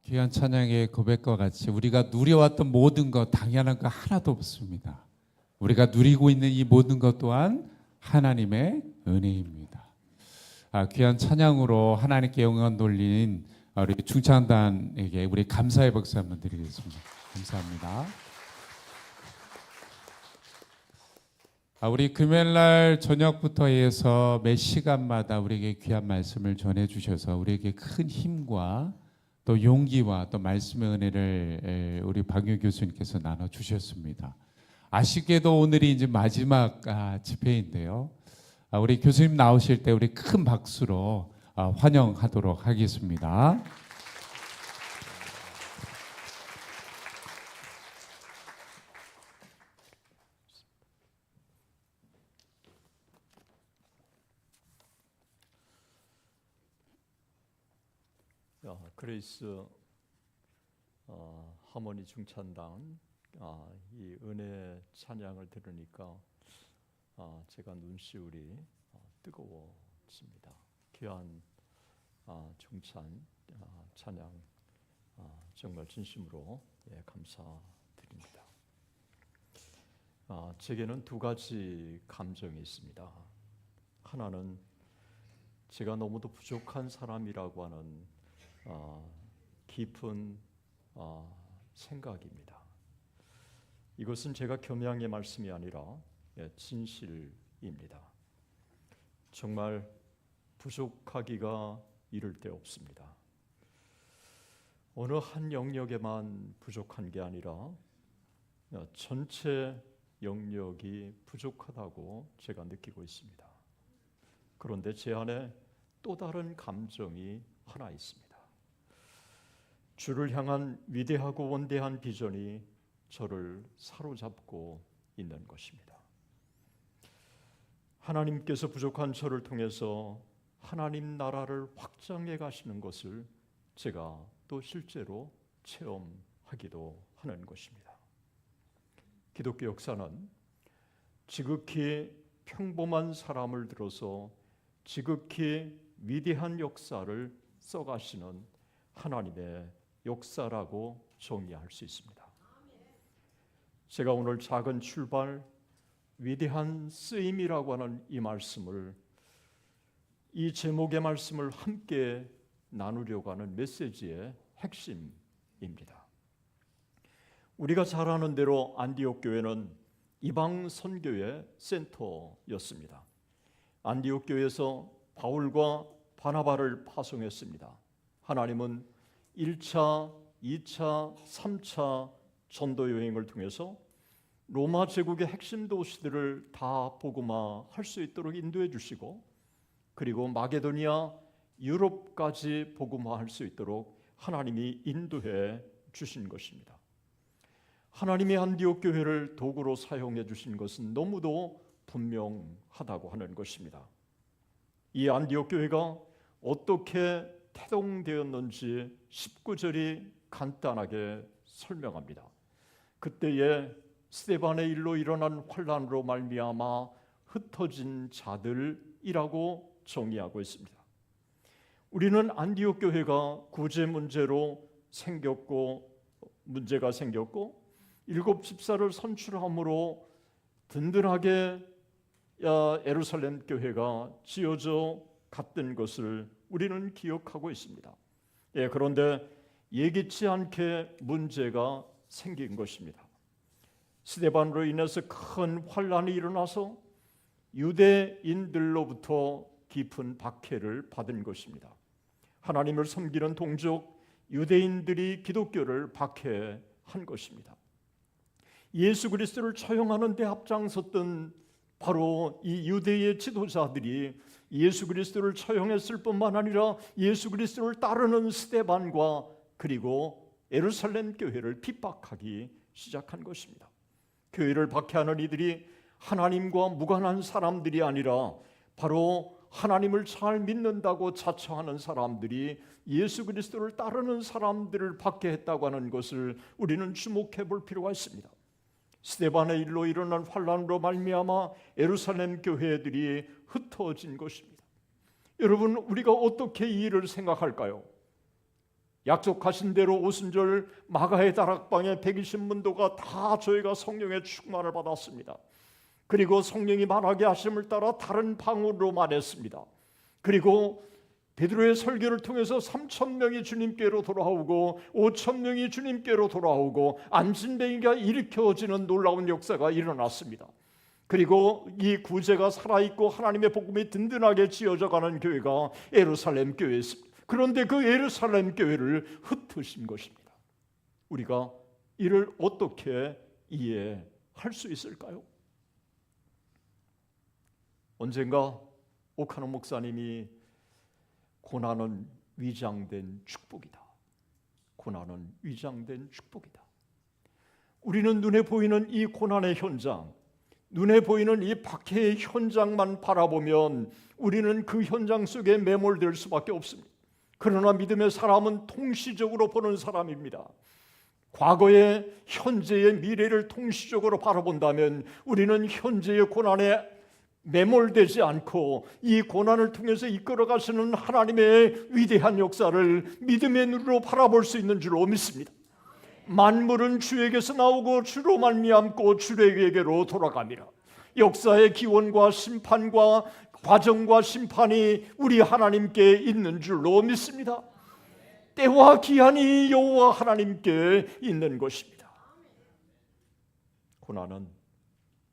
귀한 찬양의 고백과 같이 우리가 누려왔던 모든 것 당연한 거 하나도 없습니다. 우리가 누리고 있는 이 모든 것 또한 하나님의 은혜입니다. 귀한 찬양으로 하나님께 영광 돌린 우리 중창단에게 우리 감사의 박수 한번 드리겠습니다. 감사합니다. 우리 금요일날 저녁부터 해서 매 시간마다 우리에게 귀한 말씀을 전해주셔서 우리에게 큰 힘과 또 용기와 또 말씀의 은혜를 우리 박유 교수님께서 나눠주셨습니다. 아쉽게도 오늘이 이제 마지막 집회인데요. 우리 교수님 나오실 때 우리 큰 박수로 환영하도록 하겠습니다. 그레이스 하모니 중찬당 이 은혜 찬양을 들으니까 제가 눈시울이 뜨거워집니다. 귀한 중찬 찬양 정말 진심으로 감사드립니다. 제게는 두 가지 감정이 있습니다. 하나는 제가 너무도 부족한 사람이라고 하는 깊은 생각입니다. 이것은 제가 겸양의 말씀이 아니라 진실입니다. 정말 부족하기가 이를 데 없습니다. 어느 한 영역에만 부족한 게 아니라 전체 영역이 부족하다고 제가 느끼고 있습니다. 그런데 제 안에 또 다른 감정이 하나 있습니다. 주를 향한 위대하고 원대한 비전이 저를 사로잡고 있는 것입니다. 하나님께서 부족한 저를 통해서 하나님 나라를 확장해 가시는 것을 제가 또 실제로 체험하기도 하는 것입니다. 기독교 역사는 지극히 평범한 사람을 들어서 지극히 위대한 역사를 써가시는 하나님의 역사라고 정의할 수 있습니다. 제가 오늘 작은 출발, 위대한 쓰임이라고 하는 이 말씀을, 이 제목의 말씀을 함께 나누려고 하는 메시지의 핵심입니다. 우리가 잘 아는 대로 안디옥 교회는 이방 선교의 센터였습니다. 안디옥 교회에서 바울과 바나바를 파송했습니다. 하나님은 1차, 2차, 3차 전도 여행을 통해서 로마 제국의 핵심 도시들을 다 복음화할 수 있도록 인도해 주시고, 그리고 마게도니아, 유럽까지 복음화할 수 있도록 하나님이 인도해 주신 것입니다. 하나님이 안디옥 교회를 도구로 사용해 주신 것은 너무도 분명하다고 하는 것입니다. 이 안디옥 교회가 어떻게 태동되었는지 19절이 간단하게 설명합니다. 그때에 스데반의 일로 일어난 환난으로 말미암아 흩어진 자들이라고 정의하고 있습니다. 우리는 안디옥 교회가 구제 문제로 문제가 생겼고 7 집사를 선출함으로 든든하게 예루살렘 교회가 지어져 갔던 것을 우리는 기억하고 있습니다. 그런데 예기치 않게 문제가 생긴 것입니다. 스데반으로 인해서 큰 환란이 일어나서 유대인들로부터 깊은 박해를 받은 것입니다. 하나님을 섬기는 동족 유대인들이 기독교를 박해한 것입니다. 예수 그리스도를 처형하는 데 앞장섰던 바로 이 유대의 지도자들이 예수 그리스도를 처형했을 뿐만 아니라 예수 그리스도를 따르는 스데반과 그리고 예루살렘 교회를 핍박하기 시작한 것입니다. 교회를 박해하는 이들이 하나님과 무관한 사람들이 아니라 바로 하나님을 잘 믿는다고 자처하는 사람들이 예수 그리스도를 따르는 사람들을 박해했다고 하는 것을 우리는 주목해 볼 필요가 있습니다. 스데반의 일로 일어난 환난으로 말미암아 예루살렘 교회들이 흩어진 것입니다. 여러분, 우리가 어떻게 이 일을 생각할까요? 약속하신 대로 오순절 마가의 다락방에 120문도가 다 저희가 성령의 충만을 받았습니다. 그리고 성령이 말하게 하심을 따라 다른 방으로 말했습니다. 그리고 베드로의 설교를 통해서 3,000명이 주님께로 돌아오고 5,000명이 주님께로 돌아오고 안진뱅이가 일으켜지는 놀라운 역사가 일어났습니다. 그리고 이 구제가 살아있고 하나님의 복음이 든든하게 지어져가는 교회가 예루살렘 교회였습니다. 그런데 그 예루살렘 교회를 흩으신 것입니다. 우리가 이를 어떻게 이해할 수 있을까요? 언젠가 오카노 목사님이 고난은 위장된 축복이다. 고난은 위장된 축복이다. 우리는 눈에 보이는 이 고난의 현장, 눈에 보이는 이 박해의 현장만 바라보면 우리는 그 현장 속에 매몰될 수밖에 없습니다. 그러나 믿음의 사람은 통시적으로 보는 사람입니다. 과거의, 현재의, 미래를 통시적으로 바라본다면 우리는 현재의 고난에 매몰되지 않고 이 고난을 통해서 이끌어가시는 하나님의 위대한 역사를 믿음의 눈으로 바라볼 수 있는 줄로 믿습니다. 만물은 주에게서 나오고 주로 말미암고 주에게로 돌아갑니다. 역사의 기원과 심판과 과정과 심판이 우리 하나님께 있는 줄로 믿습니다. 때와 기한이 여호와 하나님께 있는 것입니다. 고난은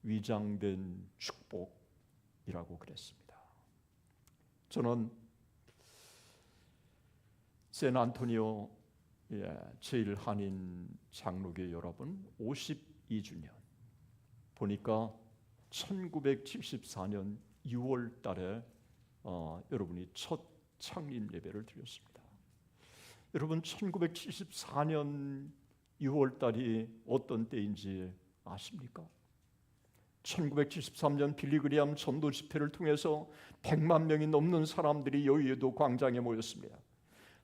위장된 축복이라고 그랬습니다. 저는 샌안토니오 제1한인 장로교 여러분 52주년 보니까 1974년 6월 달에 여러분이 첫 창립 예배를 드렸습니다. 여러분 1974년 6월 달이 어떤 때인지 아십니까? 1973년 빌리그리암 전도 집회를 통해서 100만 명이 넘는 사람들이 여의도 광장에 모였습니다.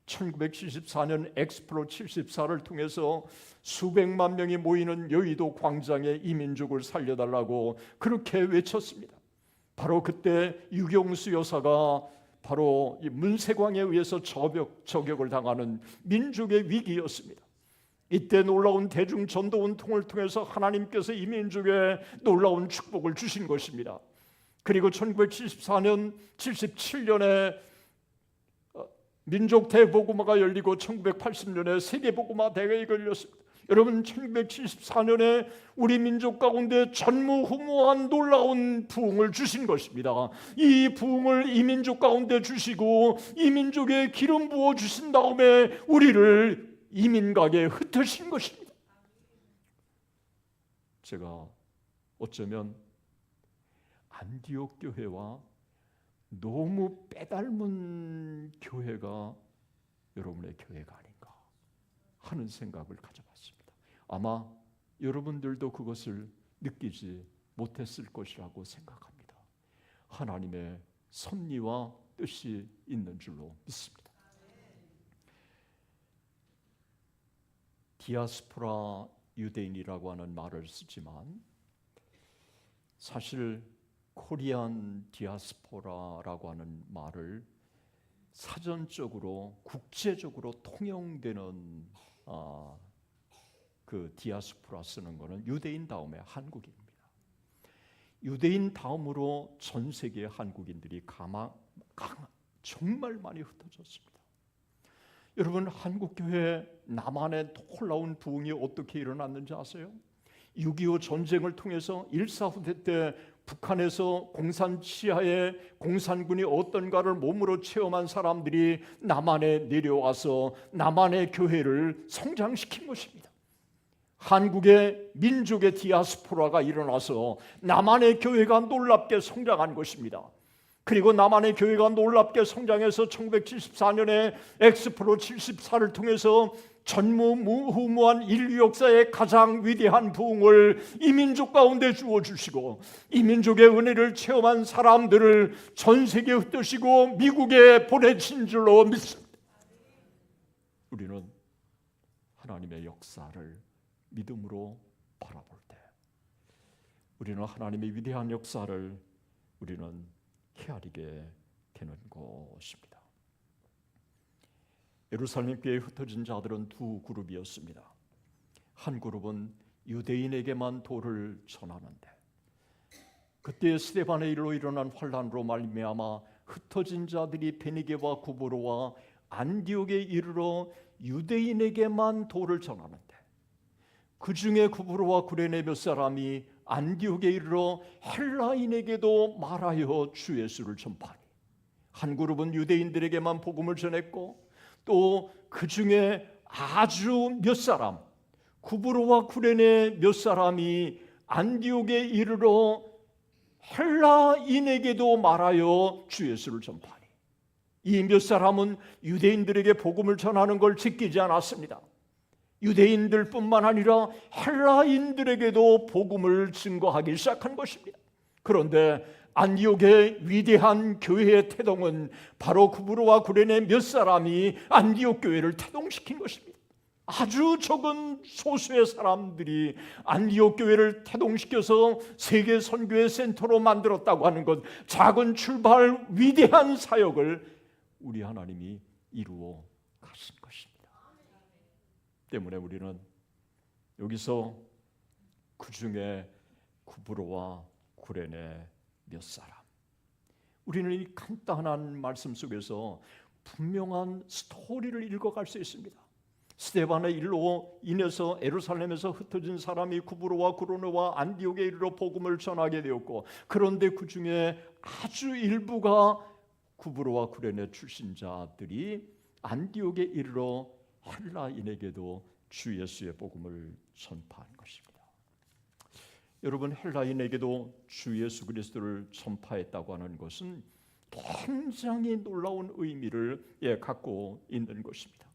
1974년 엑스프로 74를 통해서 수백만 명이 모이는 여의도 광장에 이민족을 살려달라고 그렇게 외쳤습니다. 바로 그때 유경수 여사가 바로 이 문세광에 의해서 저격을 당하는 민족의 위기였습니다. 이때 놀라운 대중 전도 운동을 통해서 하나님께서 이 민족에 놀라운 축복을 주신 것입니다. 그리고 1974년, 77년에 민족 대복음화가 열리고 1980년에 세계복음화 대회가 열렸습니다. 여러분 1974년에 우리 민족 가운데 전무후무한 놀라운 부흥을 주신 것입니다. 이 부흥을 이 민족 가운데 주시고 이 민족에 기름 부어 주신 다음에 우리를 이민각에 흩으신 것입니다. 제가 어쩌면 안디옥 교회와 너무 빼닮은 교회가 여러분의 교회가 아닌가 하는 생각을 가져봤습니다. 아마 여러분들도 그것을 느끼지 못했을 것이라고 생각합니다. 하나님의 섭리와 뜻이 있는 줄로 믿습니다. 디아스포라 유대인이라고 하는 말을 쓰지만 사실 코리안 디아스포라라고 하는 말을 사전적으로 국제적으로 통용되는 그 디아스포라 쓰는 것은 유대인 다음에 한국인입니다. 유대인 다음으로 전 세계 한국인들이 정말 많이 흩어졌습니다. 여러분 한국교회 남한의 놀라운 부흥이 어떻게 일어났는지 아세요? 6.25 전쟁을 통해서 1.4 후대 때 북한에서 공산 치하에 공산군이 어떤가를 몸으로 체험한 사람들이 남한에 내려와서 남한의 교회를 성장시킨 것입니다. 한국의 민족의 디아스포라가 일어나서 남한의 교회가 놀랍게 성장한 것입니다. 그리고 남한의 교회가 놀랍게 성장해서 1974년에 엑스프로 74를 통해서 전무후무한 인류 역사의 가장 위대한 부흥을 이 민족 가운데 주어주시고 이 민족의 은혜를 체험한 사람들을 전 세계에 흩으시고 미국에 보내신 줄로 믿습니다. 우리는 하나님의 역사를 믿음으로 바라볼 때 우리는 하나님의 위대한 역사를 우리는 헤아리게 되는 것입니다. 예루살렘 교회에 흩어진 자들은 두 그룹이었습니다. 한 그룹은 유대인에게만 도를 전하는데, 그때 스데반의 일로 일어난 환란으로 말미암아 흩어진 자들이 베니게와 구브로와 안디옥에 이르러 유대인에게만 도를 전하는데, 그 중에 구브로와 구레네 몇 사람이 안디옥에 이르러 헬라인에게도 말하여 주 예수를 전파하니, 한 그룹은 유대인들에게만 복음을 전했고, 또 그 중에 아주 몇 사람, 구브로와 구레네 몇 사람이 안디옥에 이르러 헬라인에게도 말하여 주 예수를 전파하니, 이 몇 사람은 유대인들에게 복음을 전하는 걸 지키지 않았습니다. 유대인들뿐만 아니라 헬라인들에게도 복음을 증거하기 시작한 것입니다. 그런데 안디옥의 위대한 교회의 태동은 바로 구브로와 구레네 몇 사람이 안디옥 교회를 태동시킨 것입니다. 아주 적은 소수의 사람들이 안디옥 교회를 태동시켜서 세계 선교의 센터로 만들었다고 하는 것, 작은 출발 위대한 사역을 우리 하나님이 이루어 가신 것입니다. 때문에 우리는 여기서 그 중에 구브로와 구레네 몇 사람, 우리는 이 간단한 말씀 속에서 분명한 스토리를 읽어갈 수 있습니다. 스데반의 일로 인해서 예루살렘에서 흩어진 사람이 구브로와 구레네와 안디옥에 이르러 복음을 전하게 되었고, 그런데 그 중에 아주 일부가 구브로와 구레네 출신자들이 안디옥에 이르러 헬라인에게도 주 예수의 복음을 전파한 것입니다. 여러분, 헬라인에게도 주 예수 그리스도를 전파했다고 하는 것은 굉장히 놀라운 의미를 갖고 있는 것입니다.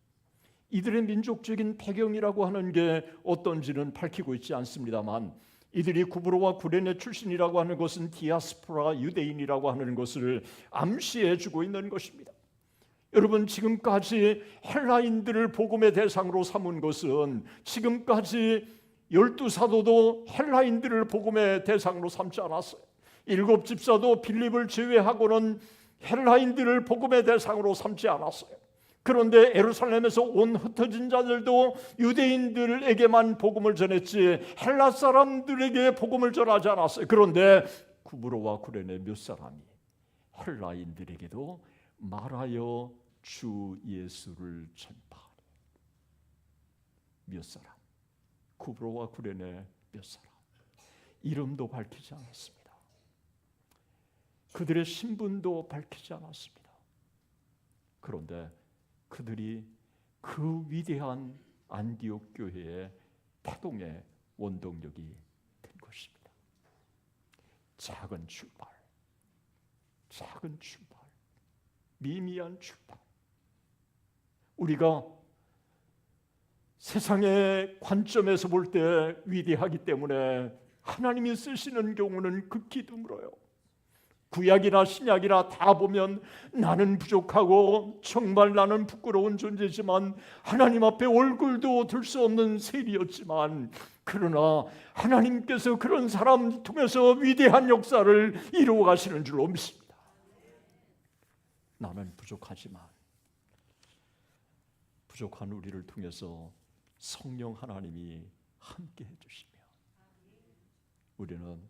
이들의 민족적인 배경이라고 하는 게 어떤지는 밝히고 있지 않습니다만, 이들이 구브로와 구레네 출신이라고 하는 것은 디아스포라 유대인이라고 하는 것을 암시해 주고 있는 것입니다. 여러분, 지금까지 헬라인들을 복음의 대상으로 삼은 것은, 지금까지 12사도도 헬라인들을 복음의 대상으로 삼지 않았어요. 7집사도 빌립을 제외하고는 헬라인들을 복음의 대상으로 삼지 않았어요. 그런데 예루살렘에서 온 흩어진 자들도 유대인들에게만 복음을 전했지 헬라 사람들에게 복음을 전하지 않았어요. 그런데 구브로와 구레네 몇 사람이 헬라인들에게도 말하여 주 예수를 전파하니, 몇 사람, 구브로와 구레네 몇 사람, 이름도 밝히지 않았습니다. 그들의 신분도 밝히지 않았습니다. 그런데 그들이 그 위대한 안디옥 교회의 태동의 원동력이 된 것입니다. 작은 출발, 미미한 출발. 우리가 세상의 관점에서 볼 때 위대하기 때문에 하나님이 쓰시는 경우는 극히 드물어요. 구약이나 신약이나 다 보면 나는 부족하고 정말 나는 부끄러운 존재지만, 하나님 앞에 얼굴도 들 수 없는 셀이었지만, 그러나 하나님께서 그런 사람 통해서 위대한 역사를 이루어 가시는 줄로 믿습니다. 나는 부족하지만 부족한 우리를 통해서 성령 하나님이 함께 해주시며, 우리는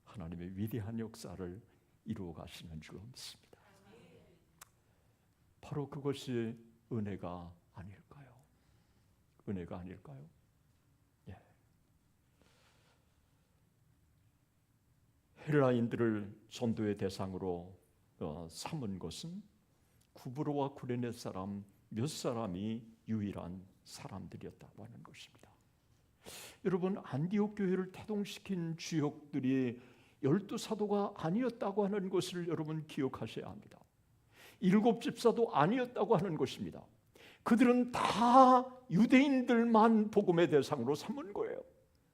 하나님의 위대한 역사를 이루어 가시는 줄로 믿습니다. 바로 그것이 은혜가 아닐까요? 은혜가 아닐까요? 예. 헬라인들을 전도의 대상으로 삼은 것은 구브로와 구레네 사람 몇 사람이 유일한 사람들이었다고 하는 것입니다. 여러분, 안디옥 교회를 태동시킨 주역들이 12사도가 아니었다고 하는 것을 여러분 기억하셔야 합니다. 7집사도 아니었다고 하는 것입니다. 그들은 다 유대인들만 복음의 대상으로 삼은 거예요.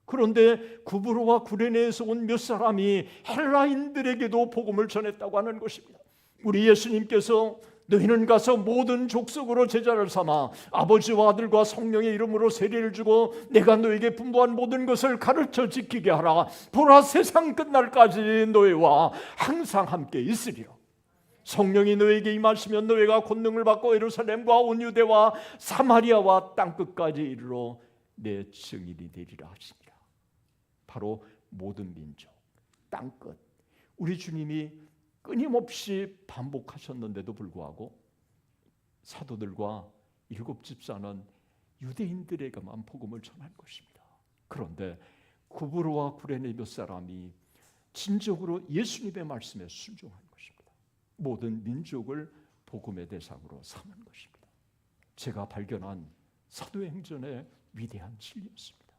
그런데 구브로와 구레네에서 온 몇 사람이 헬라인들에게도 복음을 전했다고 하는 것입니다. 우리 예수님께서 너희는 가서 모든 족속으로 제자를 삼아 아버지와 아들과 성령의 이름으로 세례를 주고 내가 너에게 분부한 모든 것을 가르쳐 지키게 하라. 보라, 세상 끝날까지 너희와 항상 함께 있으리라. 성령이 너에게 임하시면 너희가 권능을 받고 예루살렘과 온 유대와 사마리아와 땅끝까지 이르러 내 증인이 되리라 하시니라. 바로 모든 민족, 땅끝. 우리 주님이 끊임없이 반복하셨는데도 불구하고 사도들과 일곱 집사는 유대인들에게만 복음을 전한 것입니다. 그런데 구브로와 구레네 몇 사람이 진정으로 예수님의 말씀에 순종한 것입니다. 모든 민족을 복음의 대상으로 삼은 것입니다. 제가 발견한 사도행전의 위대한 진리였습니다.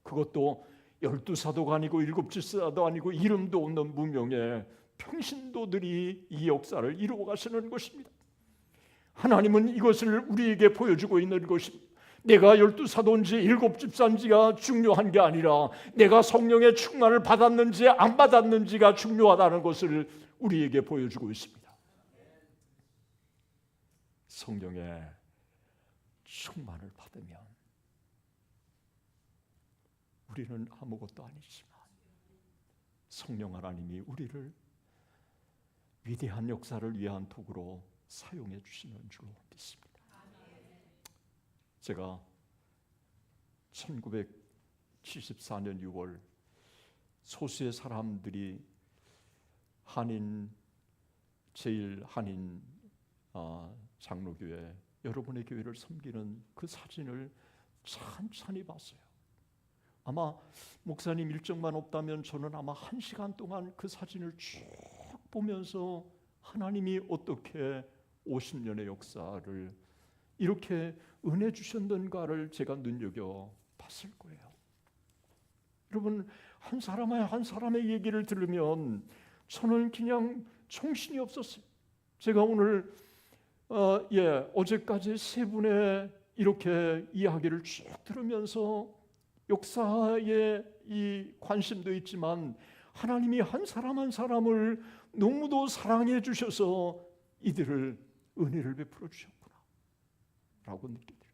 그것도 12사도가 아니고 7집사도 아니고 이름도 없는 무명의 평신도들이 이 역사를 이루어 가시는 것입니다. 하나님은 이것을 우리에게 보여주고 있는 것입니다. 내가 12사도인지 7집사인지가 중요한 게 아니라 내가 성령의 충만을 받았는지 안 받았는지가 중요하다는 것을 우리에게 보여주고 있습니다. 성령의 충만을 받으면 우리는 아무것도 아니지만 성령 하나님이 우리를 위대한 역사를 위한 도구로 사용해 주시는 줄로 믿습니다. 제가 1974년 6월 소수의 사람들이 제일 한인 장로교회, 여러분의 교회를 섬기는 그 사진을 찬찬히 봤어요. 아마 목사님 일정만 없다면 저는 아마 1시간 동안 그 사진을 쭉 보면서 하나님이 어떻게 50년의 역사를 이렇게 은혜 주셨는가를 제가 눈여겨 봤을 거예요. 여러분, 한 사람의 얘기를 들으면 저는 그냥 정신이 없었어요. 제가 오늘 어제까지 세 분의 이렇게 이야기를 쭉 들으면서 역사에 이 관심도 있지만 하나님이 한 사람 한 사람을 너무도 사랑해 주셔서 이들을 은혜를 베풀어 주셨구나 라고 느끼더라고요.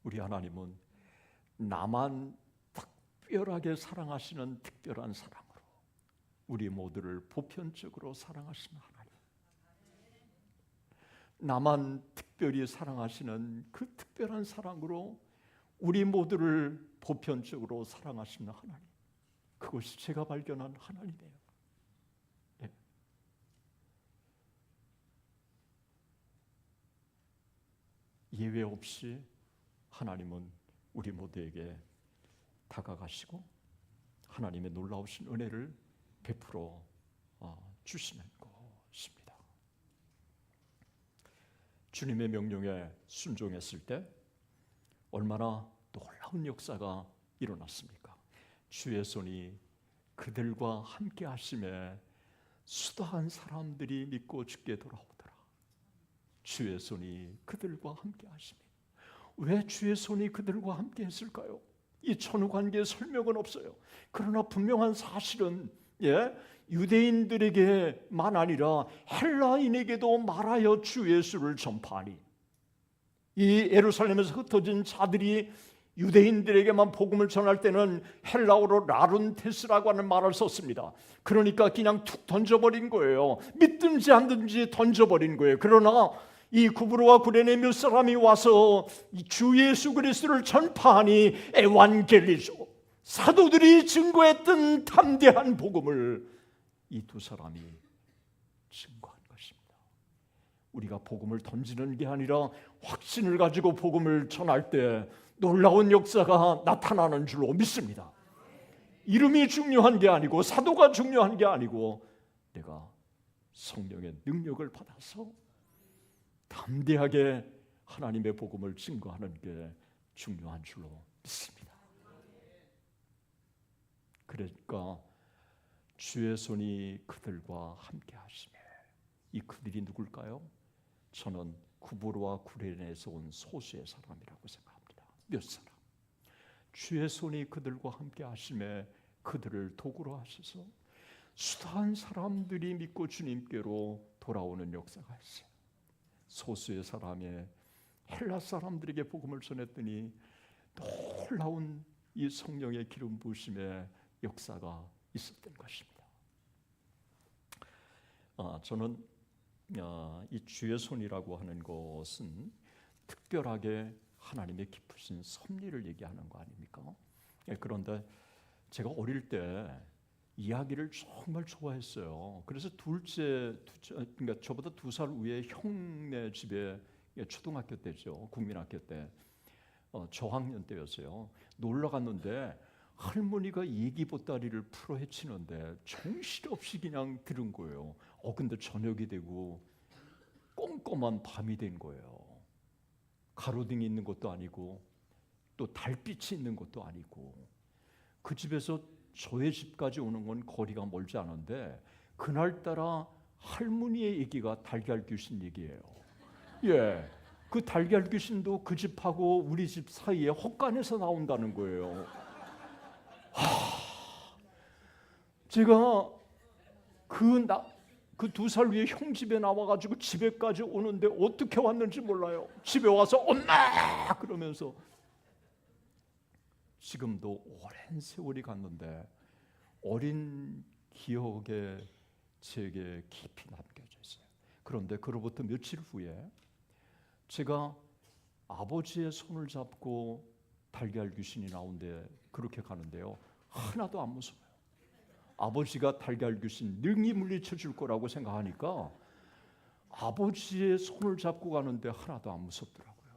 우리 하나님은 나만 특별하게 사랑하시는 특별한 사랑으로 우리 모두를 보편적으로 사랑하시는 하나님, 나만 특별히 사랑하시는 그 특별한 사랑으로 우리 모두를 보편적으로 사랑하시는 하나님, 그것이 제가 발견한 하나님이에요. 네. 예외 없이 하나님은 우리 모두에게 다가가시고 하나님의 놀라우신 은혜를 베풀어 주시는 것입니다. 주님의 명령에 순종했을 때 얼마나 놀라운 역사가 일어났습니까? 주의 손이 그들과 함께 하심에 수다한 사람들이 믿고 주께 돌아오더라. 주의 손이 그들과 함께 하심에. 왜 주의 손이 그들과 함께 했을까요? 이 천후 관계의 설명은 없어요. 그러나 분명한 사실은 유대인들에게만 아니라 헬라인에게도 말하여 주 예수를 전파하니, 이 예루살렘에서 흩어진 자들이 유대인들에게만 복음을 전할 때는 헬라어로 라룬테스라고 하는 말을 썼습니다. 그러니까 그냥 툭 던져버린 거예요. 믿든지 안 든지 던져버린 거예요. 그러나 이 구브로와 구레네 몇 사람이 와서 주 예수 그리스도를 전파하니 에반겔리조, 사도들이 증거했던 담대한 복음을 이 두 사람이 증거한 것입니다. 우리가 복음을 던지는 게 아니라 확신을 가지고 복음을 전할 때 놀라운 역사가 나타나는 줄로 믿습니다. 이름이 중요한 게 아니고 사도가 중요한 게 아니고 내가 성령의 능력을 받아서 담대하게 하나님의 복음을 증거하는 게 중요한 줄로 믿습니다. 그러니까 주의 손이 그들과 함께 하시네. 이 그들이 누굴까요? 저는 구브로와 구레네에서 온 소수의 사람이라고 생각합니다. 몇 사람. 주의 손이 그들과 함께 하심에 그들을 도구로 하셔서 수다한 사람들이 믿고 주님께로 돌아오는 역사가 있어요. 소수의 사람의 헬라 사람들에게 복음을 전했더니 놀라운 이 성령의 기름 부으심의 역사가 있었던 것입니다. 저는 이 주의 손이라고 하는 것은 특별하게 하나님의 깊으신 섭리를 얘기하는 거 아닙니까? 그런데 제가 어릴 때 이야기를 정말 좋아했어요. 그래서 그러니까 저보다 2살 위에 형네 집에 초등학교 때죠, 국민학교 때 저학년 때였어요. 놀러 갔는데 할머니가 얘기 보따리를 풀어 헤치는데 정신없이 그냥 들은 거예요. 근데 저녁이 되고 꼼꼼한 밤이 된 거예요. 가로등이 있는 것도 아니고 또 달빛이 있는 것도 아니고, 그 집에서 저의 집까지 오는 건 거리가 멀지 않은데 그날따라 할머니의 얘기가 달걀 귀신 얘기예요. 예, 그 달걀 귀신도 그 집하고 우리 집 사이에 헛간에서 나온다는 거예요. 제가 그 2살 위에 형 집에 나와가지고 집에까지 오는데 어떻게 왔는지 몰라요. 집에 와서 엄마 그러면서, 지금도 오랜 세월이 갔는데 어린 기억에 제게 깊이 남겨져 있어요. 그런데 그로부터 며칠 후에 제가 아버지의 손을 잡고 달걀 귀신이 나온데 그렇게 가는데요, 하나도 안 무서워요. 아버지가 달걀 귀신 능히 물리쳐 줄 거라고 생각하니까 아버지의 손을 잡고 가는데 하나도 안 무섭더라고요.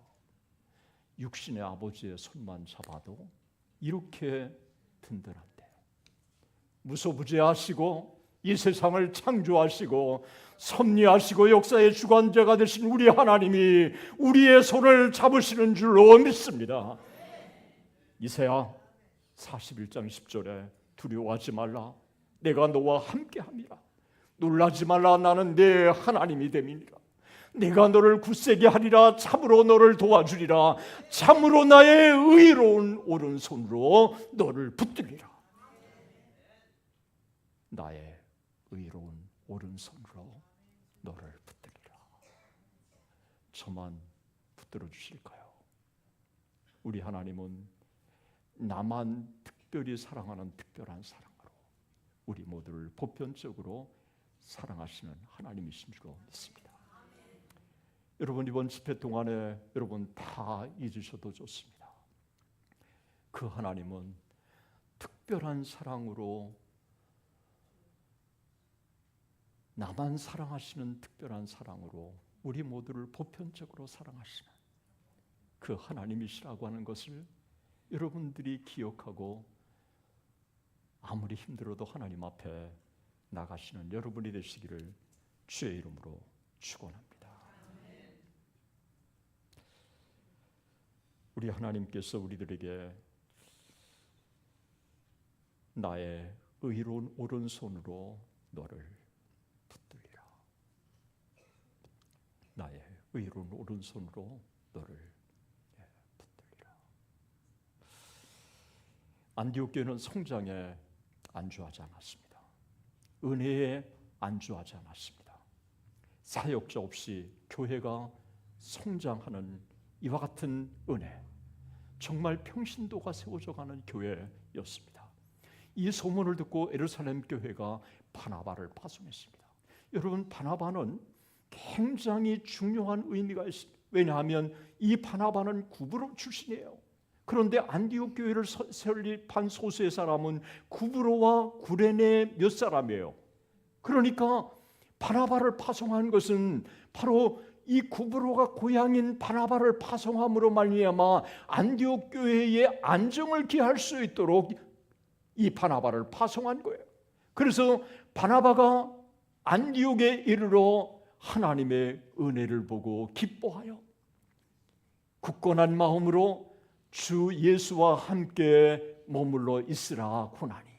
육신의 아버지의 손만 잡아도 이렇게 든든한데, 무소부재하시고 이 세상을 창조하시고 섭리하시고 역사의 주관자가 되신 우리 하나님이 우리의 손을 잡으시는 줄로 믿습니다. 이사야 41장 10절에 두려워하지 말라, 내가 너와 함께함이라. 놀라지 말라, 나는 내 하나님이 됨이니라. 내가 너를 굳세게 하리라. 참으로 너를 도와주리라. 참으로 나의 의로운 오른손으로 너를 붙들리라. 나의 의로운 오른손으로 너를 붙들리라. 저만 붙들어 주실까요? 우리 하나님은 나만 특별히 사랑하는 특별한 사랑으로 우리 모두를 보편적으로 사랑하시는 하나님이신 줄로 믿습니다. 여러분, 이번 집회 동안에 여러분 다 잊으셔도 좋습니다. 그 하나님은 특별한 사랑으로, 나만 사랑하시는 특별한 사랑으로 우리 모두를 보편적으로 사랑하시는 그 하나님이시라고 하는 것을 여러분들이 기억하고 아무리 힘들어도 하나님 앞에 나가시는 여러분이 되시기를 주의 이름으로 축원합니다. 우리 하나님께서 우리들에게 나의 의로운 오른손으로 너를 붙들리라. 나의 의로운 오른손으로 너를 붙들리라. 안디옥 교회는 성장에 안주하지 않았습니다. 은혜에 안주하지 않았습니다. 사역자 없이 교회가 성장하는 이와 같은 은혜, 정말 평신도가 세워져 가는 교회였습니다. 이 소문을 듣고 예루살렘 교회가 바나바를 파송했습니다. 여러분, 바나바는 굉장히 중요한 의미가 있습니다. 왜냐하면 이 바나바는 구브로 출신이에요. 그런데 안디옥 교회를 설립한 소수의 사람은 구브로와 구레네 몇 사람이에요. 그러니까 바나바를 파송한 것은 바로 이 구브로가 고향인 바나바를 파송함으로 말미암아 안디옥 교회의 안정을 기할 수 있도록 이 바나바를 파송한 거예요. 그래서 바나바가 안디옥에 이르러 하나님의 은혜를 보고 기뻐하여 굳건한 마음으로 주 예수와 함께 머물러 있으라 고나니,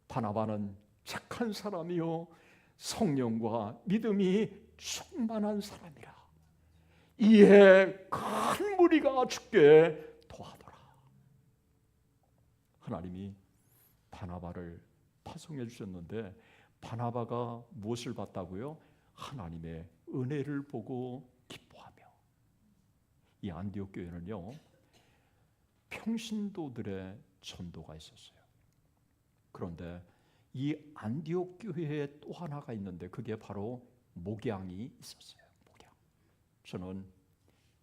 바나바는 착한 사람이요 성령과 믿음이 충만한 사람이라. 이에 큰 무리가 죽게 도하더라. 하나님이 바나바를 파송해 주셨는데 바나바가 무엇을 봤다고요? 하나님의 은혜를 보고 기뻐하며. 이 안디옥 교회는요, 평신도들의 전도가 있었어요. 그런데 이 안디옥 교회에 또 하나가 있는데 그게 바로 목양이 있었어요. 목양. 저는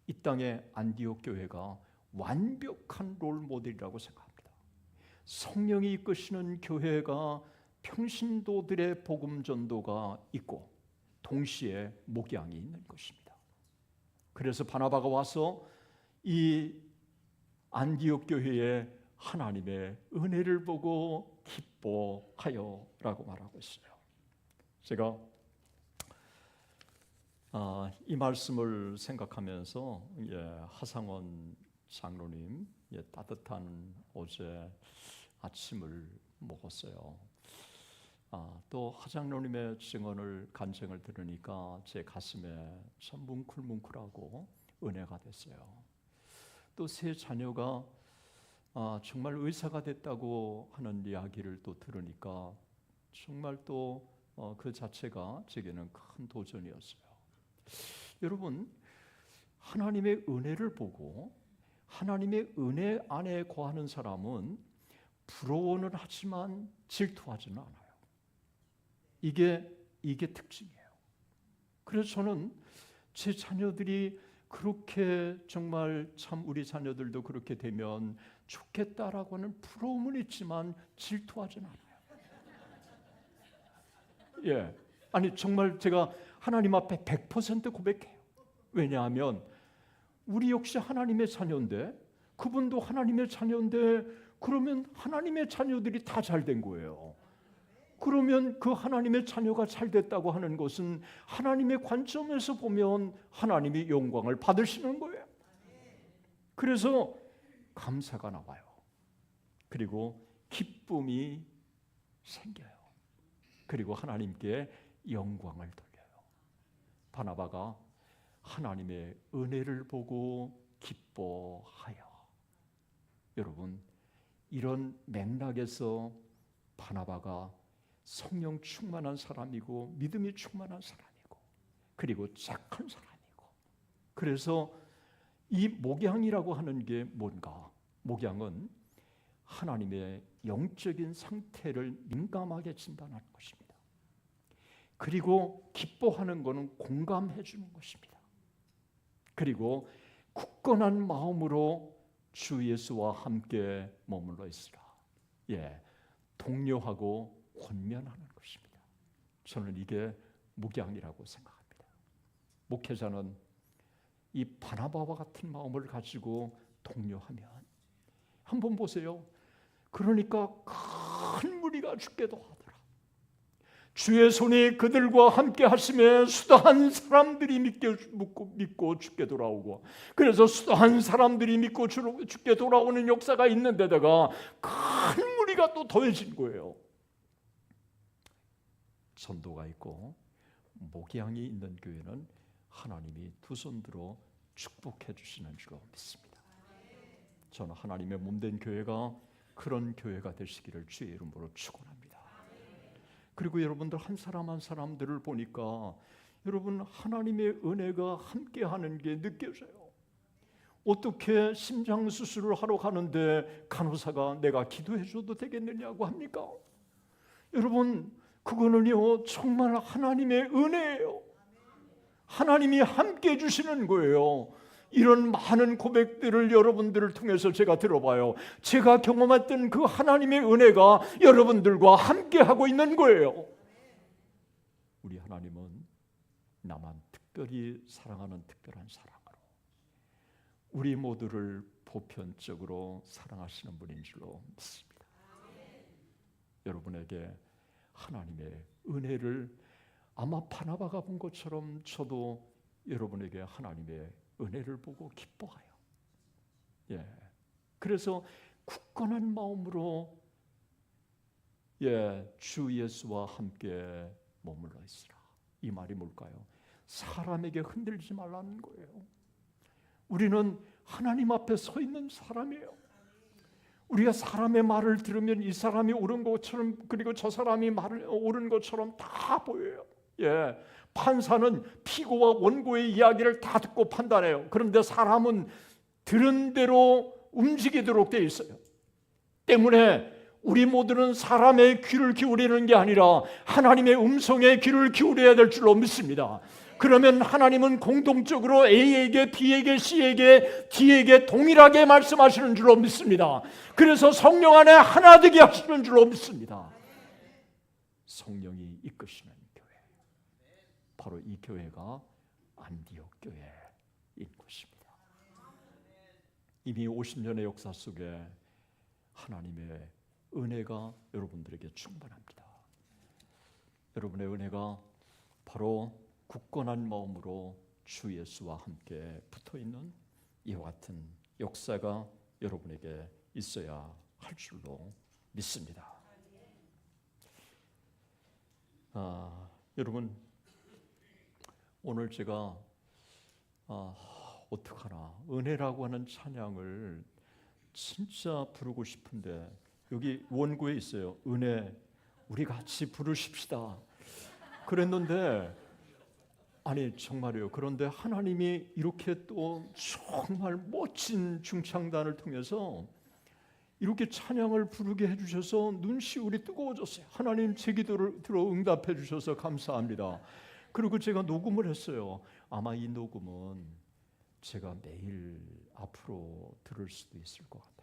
이 땅의 안디옥 교회가 완벽한 롤 모델이라고 생각합니다. 성령이 이끄시는 교회가 평신도들의 복음 전도가 있고 동시에 목양이 있는 것입니다. 그래서 바나바가 와서 이 안디옥 교회에 하나님의 은혜를 보고 기뻐하여 라고 말하고 있어요. 제가 이 말씀을 생각하면서 하상원 장로님 따뜻한 어제 아침을 먹었어요. 또 하장로님의 증언을 간증을 들으니까 제 가슴에 참 뭉클뭉클하고 은혜가 됐어요. 또 세 자녀가 정말 의사가 됐다고 하는 이야기를 또 들으니까 정말 또 그 자체가 제게는 큰 도전이었어요. 여러분, 하나님의 은혜를 보고 하나님의 은혜 안에 거하는 사람은 부러워는 하지만 질투하지는 않아요. 이게 특징이에요. 그래서 저는 제 자녀들이 그렇게 정말 참 우리 자녀들도 그렇게 되면 좋겠다라고 하는 부러움은 있지만 질투하지는 않아요. 아니 정말 제가 하나님 앞에 100% 고백해요. 왜냐하면 우리 역시 하나님의 자녀인데 그분도 하나님의 자녀인데 그러면 하나님의 자녀들이 다 잘된 거예요. 그러면 그 하나님의 자녀가 잘 됐다고 하는 것은 하나님의 관점에서 보면 하나님이 영광을 받으시는 거예요. 그래서 감사가 나와요. 그리고 기쁨이 생겨요. 그리고 하나님께 영광을 돌려요. 바나바가 하나님의 은혜를 보고 기뻐하여. 여러분, 이런 맥락에서 바나바가 성령 충만한 사람이고 믿음이 충만한 사람이고 그리고 착한 사람이고, 그래서 이 목양이라고 하는 게 뭔가? 목양은 하나님의 영적인 상태를 민감하게 진단하는 것입니다. 그리고 기뻐하는 것은 공감해 주는 것입니다. 그리고 굳건한 마음으로 주 예수와 함께 머물러 있으라. 독려하고 권면하는 것입니다. 저는 이게 목양이라고 생각합니다. 목회자는 이 바나바와 같은 마음을 가지고 독려하면, 한번 보세요. 그러니까 큰 무리가 죽게도 하더라. 주의 손이 그들과 함께 하심에 수다한 사람들이 믿고 죽게 돌아오고, 그래서 수다한 사람들이 믿고 죽게 돌아오는 역사가 있는 데다가 큰 무리가 또 더해진 거예요. 전도가 있고 목양이 있는 교회는 하나님이 두 손 들어 축복해 주시는 줄로 믿습니다. 저는 하나님의 몸된 교회가 그런 교회가 되시기를 주의 이름으로 축원합니다. 그리고 여러분들 한 사람 한 사람들을 보니까 여러분 하나님의 은혜가 함께하는 게 느껴져요. 어떻게 심장 수술을 하러 가는데 간호사가 내가 기도해 줘도 되겠느냐고 합니까? 여러분, 그거는요 정말 하나님의 은혜예요. 하나님이 함께 해주시는 거예요. 이런 많은 고백들을 여러분들을 통해서 제가 들어봐요. 제가 경험했던 그 하나님의 은혜가 여러분들과 함께 하고 있는 거예요. 우리 하나님은 나만 특별히 사랑하는 특별한 사랑으로 우리 모두를 보편적으로 사랑하시는 분인 줄로 믿습니다. 여러분에게 하나님의 은혜를 아마 바나바가 본 것처럼 저도 여러분에게 하나님의 은혜를 보고 기뻐해요. 그래서 굳건한 마음으로 주 예수와 함께 머물러 있으라. 이 말이 뭘까요? 사람에게 흔들리지 말라는 거예요. 우리는 하나님 앞에 서 있는 사람이에요. 우리가 사람의 말을 들으면 이 사람이 옳은 것처럼, 그리고 저 사람이 말을 옳은 것처럼 다 보여요. 판사는 피고와 원고의 이야기를 다 듣고 판단해요. 그런데 사람은 들은 대로 움직이도록 돼 있어요. 때문에 우리 모두는 사람의 귀를 기울이는 게 아니라 하나님의 음성에 귀를 기울여야 될 줄로 믿습니다. 그러면 하나님은 공동적으로 A에게, B에게, C에게, D에게 동일하게 말씀하시는 줄로 믿습니다. 그래서 성령 안에 하나 되게 하시는 줄로 믿습니다. 성령이 이끄시는 교회, 바로 이 교회가 안디옥 교회인 것입니다. 이미 50년의 역사 속에 하나님의 은혜가 여러분들에게 충만합니다. 여러분의 은혜가 바로 굳건한 마음으로 주 예수와 함께 붙어있는 이와 같은 역사가 여러분에게 있어야 할 줄로 믿습니다. 여러분, 오늘 제가 어떡하나 은혜라고 하는 찬양을 진짜 부르고 싶은데 여기 원고에 있어요. 은혜 우리 같이 부르십시다 그랬는데, 아니 정말이에요. 그런데 하나님이 이렇게 또 정말 멋진 중창단을 통해서 이렇게 찬양을 부르게 해주셔서 눈시울이 뜨거워졌어요. 하나님 제 기도를 들어 응답해 주셔서 감사합니다. 그리고 제가 녹음을 했어요. 아마 이 녹음은 제가 매일 앞으로 들을 수도 있을 것 같아요.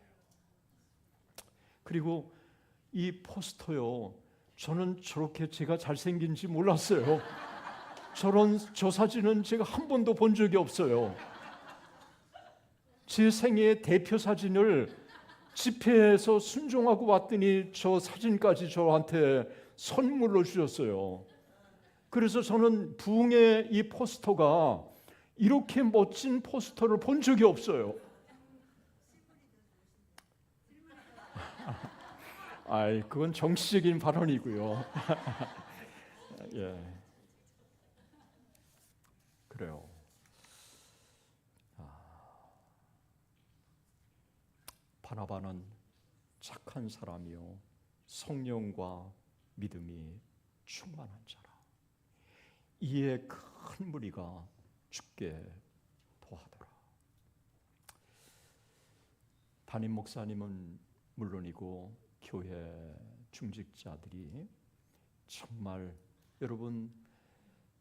그리고 이 포스터요, 저는 저렇게 제가 잘생긴지 몰랐어요. 저 사진은 제가 한 번도 본 적이 없어요. 제 생애 대표 사진을 집회에서 순종하고 왔더니 저 사진까지 저한테 선물로 주셨어요. 그래서 저는 부흥의 이 포스터가 이렇게 멋진 포스터를 본 적이 없어요. 그건 정치적인 발언이고요. 예. 그래요. 바나바는 착한 사람이요 성령과 믿음이 충만한 자라. 이에 큰 무리가 죽게 도하더라. 담임 목사님은 물론이고 교회 중직자들이 정말 여러분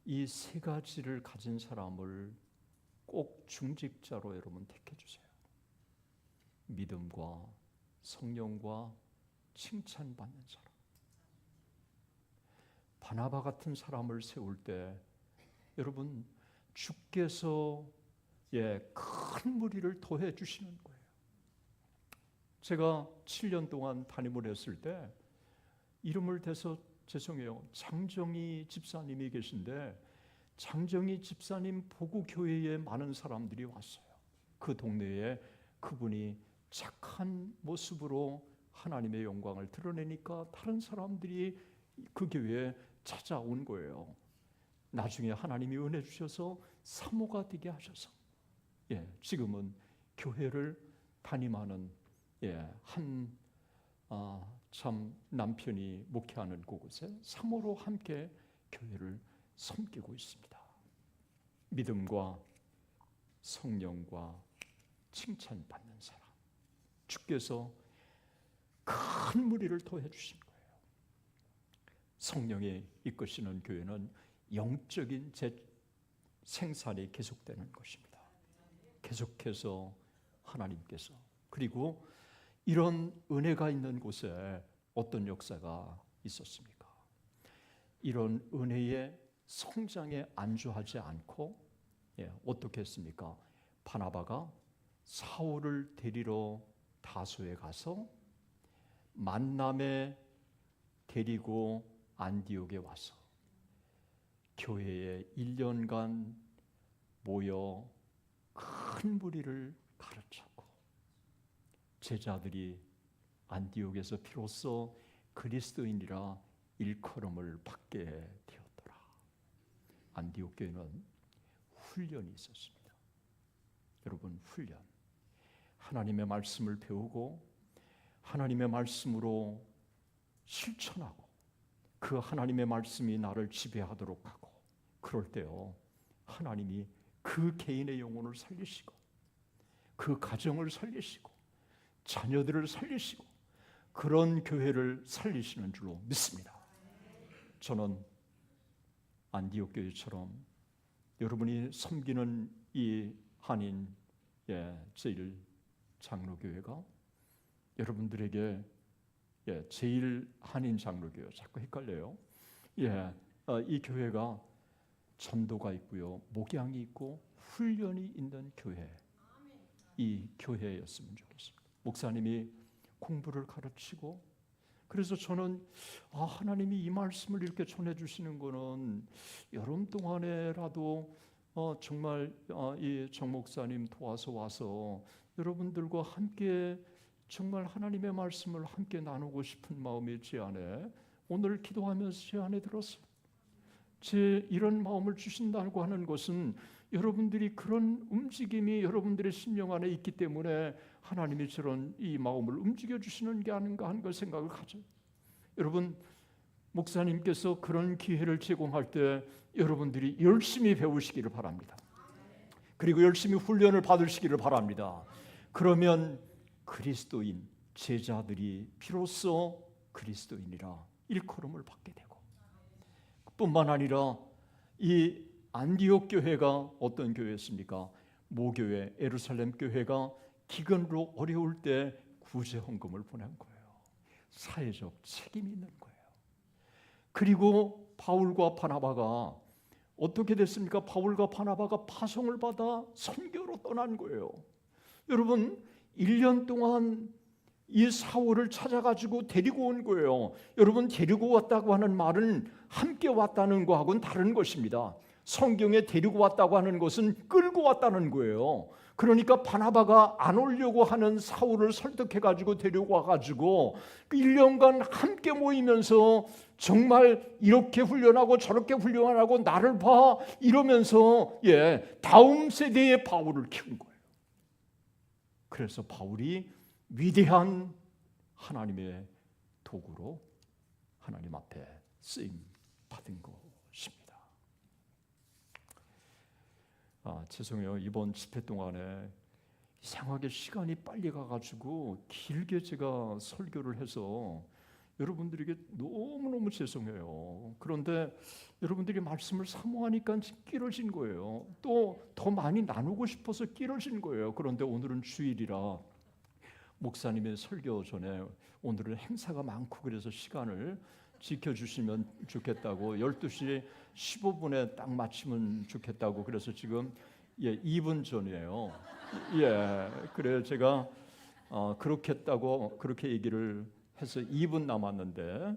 이 세 가지를 가진 사람을 꼭 중직자로 여러분 택해 주세요. 믿음과 성령과 칭찬받는 사람. 바나바 같은 사람을 세울 때 여러분 주께서 큰 무리를 더해 주시는 거예요. 제가 7년 동안 담임을 했을 때 이름을 대서 죄송해요. 장정희 집사님이 계신데 장정희 집사님 보고 교회에 많은 사람들이 왔어요. 그 동네에 그분이 착한 모습으로 하나님의 영광을 드러내니까 다른 사람들이 그 교회에 찾아온 거예요. 나중에 하나님이 은혜 주셔서 사모가 되게 하셔서 지금은 교회를 담임하는 참 남편이 목회하는 그곳에 사모로 함께 교회를 섬기고 있습니다. 믿음과 성령과 칭찬받는 사람, 주께서 큰 무리를 더해 주신 거예요. 성령이 이끄시는 교회는 영적인 생산이 계속되는 것입니다. 계속해서 하나님께서, 그리고 이런 은혜가 있는 곳에 어떤 역사가 있었습니까? 이런 은혜의 성장에 안주하지 않고 어떻게 했습니까? 바나바가 사울을 데리러 다소에 가서 만남에 데리고 안디옥에 와서 교회에 1년간 모여 큰 무리를 가르쳤고 제자들이 안디옥에서 비로소 그리스도인이라 일컬음을 받게 되었더라. 안디옥 교회는 훈련이 있었습니다. 여러분, 훈련. 하나님의 말씀을 배우고 하나님의 말씀으로 실천하고 그 하나님의 말씀이 나를 지배하도록 하고, 그럴 때요 하나님이 그 개인의 영혼을 살리시고 그 가정을 살리시고 자녀들을 살리시고 그런 교회를 살리시는 줄로 믿습니다. 저는 안디옥 교회처럼 여러분이 섬기는 이 한인 제일 장로교회가 여러분들에게 제일 한인 장로교회, 자꾸 헷갈려요. 이 교회가 전도가 있고요, 목양이 있고 훈련이 있는 교회, 이 교회였으면 좋겠습니다. 목사님이 공부를 가르치고, 그래서 저는 하나님이 이 말씀을 이렇게 전해주시는 거는 여름 동안에라도 정말 이 정 목사님 도와서 와서 여러분들과 함께 정말 하나님의 말씀을 함께 나누고 싶은 마음이 제 안에 오늘 기도하면서 제 안에 들었어요. 제 이런 마음을 주신다고 하는 것은 여러분들이 그런 움직임이 여러분들의 심령 안에 있기 때문에 하나님이 저런 이 마음을 움직여 주시는 게 아닌가 하는 걸 생각을 가져요. 여러분, 목사님께서 그런 기회를 제공할 때 여러분들이 열심히 배우시기를 바랍니다. 그리고 열심히 훈련을 받으시기를 바랍니다. 그러면 그리스도인 제자들이 비로소 그리스도인이라 일컬음을 받게 되고, 뿐만 아니라 이 안디옥 교회가 어떤 교회였습니까? 모교회 예루살렘 교회가 기근으로 어려울 때 구제 헌금을 보낸 거예요. 사회적 책임이 있는 거예요. 그리고 바울과 바나바가 어떻게 됐습니까? 바울과 바나바가 파송을 받아 선교로 떠난 거예요. 여러분, 1년 동안 이 사울을 찾아가지고 데리고 온 거예요. 여러분, 데리고 왔다고 하는 말은 함께 왔다는 거하고는 다른 것입니다. 성경에 데리고 왔다고 하는 것은 끌고 왔다는 거예요. 그러니까 바나바가 안 오려고 하는 사울을 설득해가지고 데리고 와가지고 그 1년간 함께 모이면서 정말 이렇게 훈련하고 저렇게 훈련하고 나를 봐 이러면서 다음 세대의 바울을 키운 거예요. 그래서 바울이 위대한 하나님의 도구로 하나님 앞에 쓰임 받은 것입니다. 죄송해요. 이번 집회 동안에 이상하게 시간이 빨리 가가지고 길게 제가 설교를 해서 여러분들에게 너무너무 죄송해요. 그런데 여러분들이 말씀을 사모하니까 끼러진 거예요. 또 더 많이 나누고 싶어서 끼러진 거예요. 그런데 오늘은 주일이라 목사님의 설교 전에 오늘은 행사가 많고 그래서 시간을 지켜주시면 좋겠다고 12시 15분에 딱 마치면 좋겠다고 그래서 지금 2분 전이에요. 그래 제가 그렇게 했다고 그렇게 얘기를 해서 2분 남았는데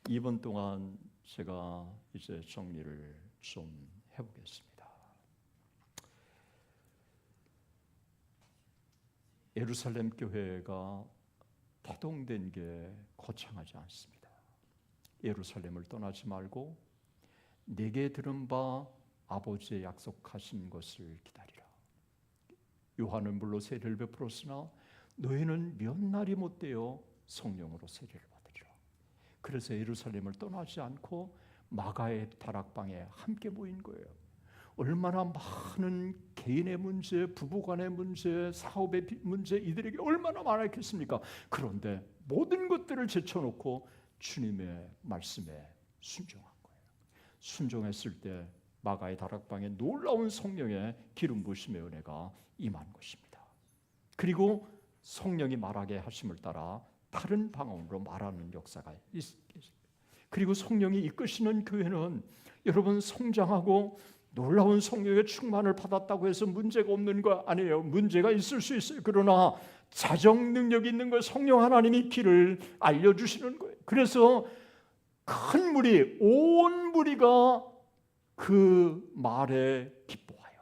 2분 동안 제가 이제 정리를 좀 해보겠습니다. 예루살렘 교회가 파동된 게 거창하지 않습니다. 예루살렘을 떠나지 말고 내게 들은 바 아버지의 약속하신 것을 기다리라. 요한은 물로 세례를 베풀었으나 너희는 몇 날이 못되어 성령으로 세례를 받으리라. 그래서 예루살렘을 떠나지 않고 마가의 다락방에 함께 모인 거예요. 얼마나 많은 개인의 문제, 부부간의 문제, 사업의 문제 이들에게 얼마나 많았겠습니까? 그런데 모든 것들을 제쳐놓고 주님의 말씀에 순종한 거예요. 순종했을 때 마가의 다락방에 놀라운 성령의 기름 부으심의 은혜가 임한 것입니다. 그리고 성령이 말하게 하심을 따라 다른 방언으로 말하는 역사가 있습니다. 그리고 성령이 이끄시는 교회는 여러분 성장하고 놀라운 성령의 충만을 받았다고 해서 문제가 없는 거 아니에요. 문제가 있을 수 있어요. 그러나 자정 능력이 있는 거 성령 하나님이 길을 알려주시는 거예요. 그래서 큰 무리, 온 무리가 그 말에 기뻐하여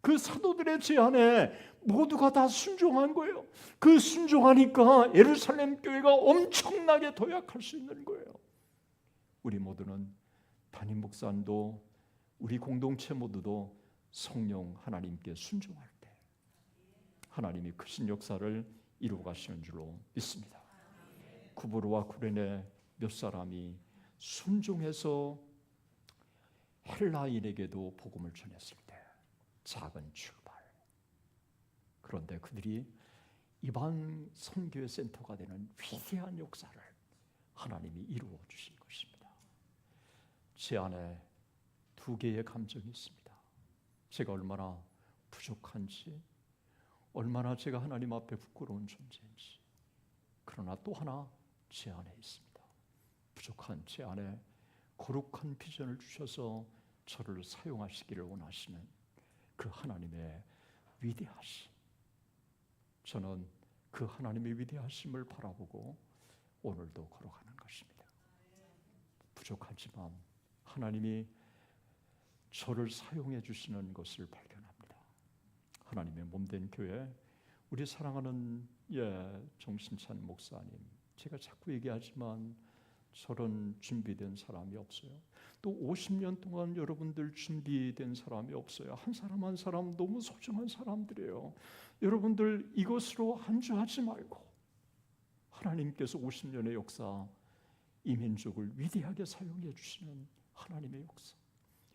그 사도들의 제안에 모두가 다 순종한 거예요. 그 순종하니까 예루살렘 교회가 엄청나게 도약할 수 있는 거예요. 우리 모두는 담임 목사님도 우리 공동체 모두도 성령 하나님께 순종할 때 하나님이 크신 역사를 이루어 가시는 줄로 믿습니다. 구브로와 구레네 몇 사람이 순종해서 헬라인에게도 복음을 전했을 때 작은 출발. 그런데 그들이 이방 선교의 센터가 되는 위대한 역사를 하나님이 이루어 주신 것입니다. 제 안에 두 개의 감정이 있습니다. 제가 얼마나 부족한지, 얼마나 제가 하나님 앞에 부끄러운 존재인지. 그러나 또 하나 제 안에 있습니다. 부족한 제 안에 거룩한 비전을 주셔서 저를 사용하시기를 원하시는 그 하나님의 위대하심. 저는 그 하나님의 위대하심을 바라보고 오늘도 걸어가는 것입니다. 부족하지만 하나님이 저를 사용해 주시는 것을 발견합니다. 하나님의 몸된 교회, 우리 사랑하는 정신찬 목사님, 제가 자꾸 얘기하지만 저런 준비된 사람이 없어요. 또 50년 동안 여러분들 준비된 사람이 없어요. 한 사람 한 사람 너무 소중한 사람들이에요. 여러분들 이것으로 안주하지 말고 하나님께서 50년의 역사, 이 민족을 위대하게 사용해 주시는 하나님의 역사.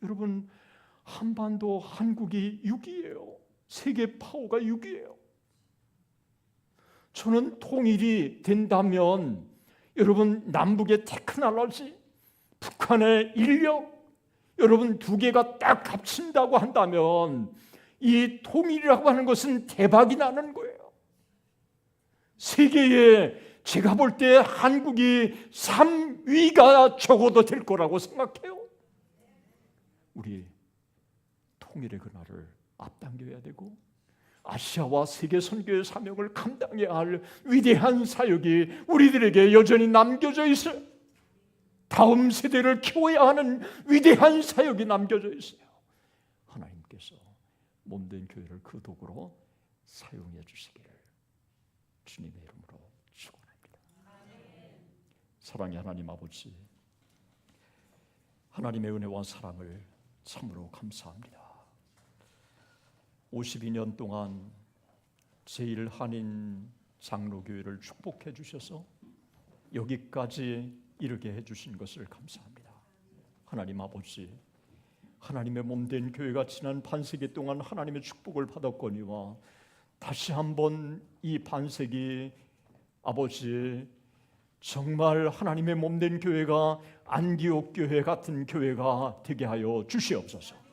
여러분, 한반도 한국이 6위예요. 세계 파워가 6위예요. 저는 통일이 된다면 여러분, 남북의 테크놀로지, 북한의 인력, 여러분 두 개가 딱 겹친다고 한다면 이 통일이라고 하는 것은 대박이 나는 거예요. 세계에 제가 볼 때 한국이 3위가 적어도 될 거라고 생각해요. 우리 통일의 그날을 앞당겨야 되고 아시아와 세계 선교의 사명을 감당해야 할 위대한 사역이 우리들에게 여전히 남겨져 있어요. 다음 세대를 키워야 하는 위대한 사역이 남겨져 있어요. 하나님께서 몸된 교회를 그 도구로 사용해 주시기를 주님의 이름으로 축원합니다. 사랑의 하나님 아버지, 하나님의 은혜와 사랑을 참으로 감사합니다. 52년 동안 제1한인 장로교회를 축복해 주셔서 여기까지 이르게 해주신 것을 감사합니다. 하나님 아버지, 하나님의 몸된 교회가 지난 반세기 동안 하나님의 축복을 받았거니와 다시 한번 이 반세기 아버지, 정말 하나님의 몸된 교회가 안디옥 교회 같은 교회가 되게 하여 주시옵소서.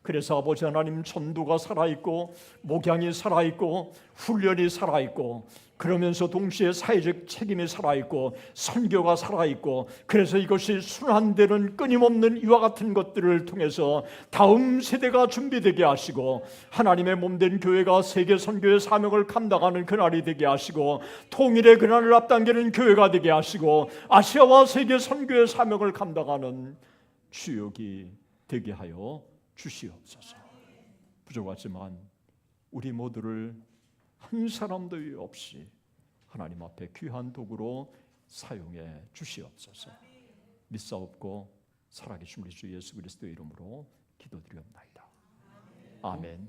그래서 아버지 하나님, 전도가 살아있고 목양이 살아있고 훈련이 살아있고 그러면서 동시에 사회적 책임이 살아있고 선교가 살아있고, 그래서 이것이 순환되는 끊임없는 이와 같은 것들을 통해서 다음 세대가 준비되게 하시고 하나님의 몸된 교회가 세계 선교의 사명을 감당하는 그날이 되게 하시고 통일의 그날을 앞당기는 교회가 되게 하시고 아시아와 세계 선교의 사명을 감당하는 주역이 되게 하여 주시옵소서. 부족하지만 우리 모두를 한 사람도 없이 하나님 앞에 귀한 도구로 사용해 주시옵소서. 믿사옵고 살아계신 우리 주 예수 그리스도의 이름으로 기도드리옵나이다. 아멘.